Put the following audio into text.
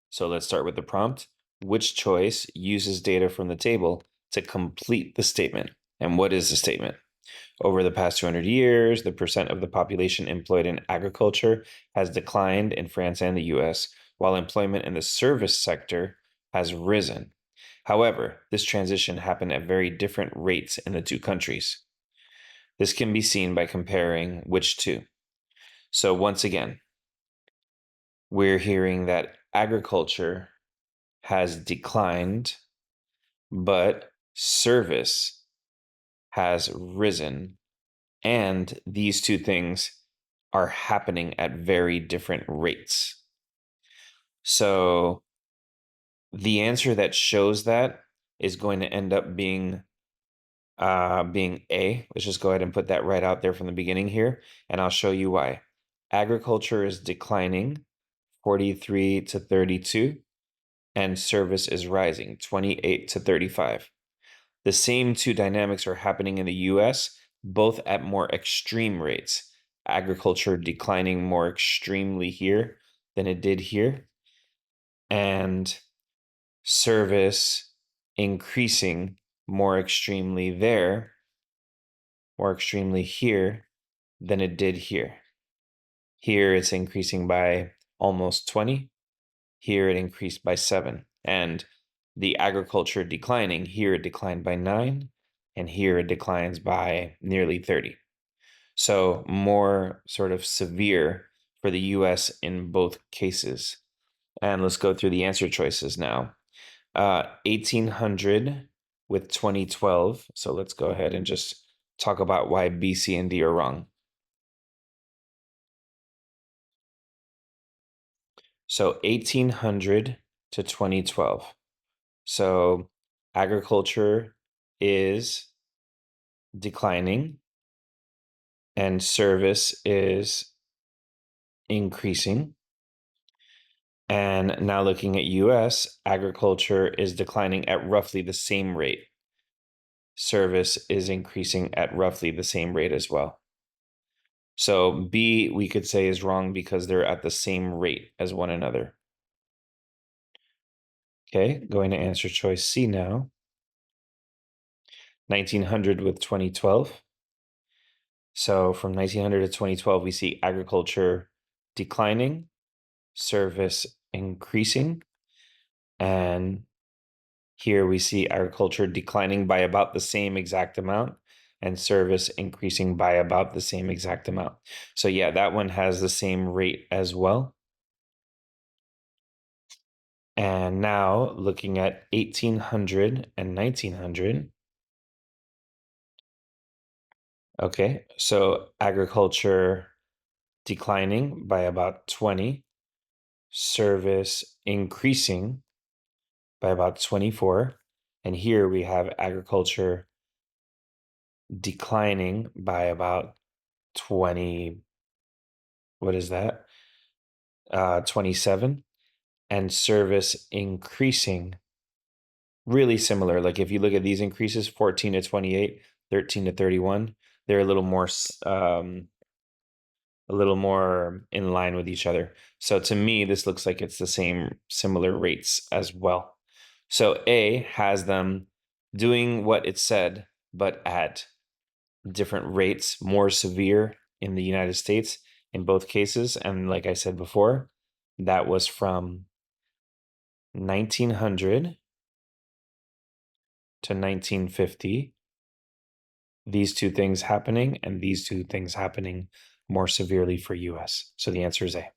So let's start with the prompt. Which choice uses data from the table to complete the statement? And what is the statement? Over the past 200 years, the percent of the population employed in agriculture has declined in France and the US, while employment in the service sector has risen. However, this transition happened at very different rates in the two countries. This can be seen by comparing which two. So once again, we're hearing that agriculture has declined, but service has risen. And these two things are happening at very different rates. So the answer that shows that is going to end up being A. Let's just go ahead and put that right out there from the beginning here, and I'll show you why. Agriculture is declining 43 to 32, and service is rising 28 to 35. The same two dynamics are happening in the US, both at more extreme rates. Agriculture declining more extremely here than it did here, and service increasing more extremely there, more extremely here than it did here. Here it's increasing by almost 20. Here it increased by 7. And the agriculture declining, here it declined by 9, and here it declines by nearly 30. So more sort of severe for the US in both cases. And let's go through the answer choices now. 1800 with 2012. So let's go ahead and just talk about why B, C, and D are wrong. So 1800 to 2012. So agriculture is declining and service is increasing. And now looking at US, agriculture is declining at roughly the same rate. Service is increasing at roughly the same rate as well. So B, we could say, is wrong because they're at the same rate as one another. Okay, going to answer choice C now. 1900 with 2012. So from 1900 to 2012, we see agriculture declining, service increasing, and here we see agriculture declining by about the same exact amount and service increasing by about the same exact amount. So yeah, that one has the same rate as well. And now looking at 1800 and 1900. Okay, so agriculture declining by about 20, service increasing by about 24. And here we have agriculture declining by about 20, what is that? 27, and service increasing really similar. Like if you look at these increases, 14 to 28, 13 to 31, they're a little more in line with each other. So to me, this looks like it's the same similar rates as well. So A has them doing what it said, but at different rates, more severe in the United States in both cases. And like I said before, that was from 1900 to 1950. These two things happening and these two things happening more severely for US. So the answer is A.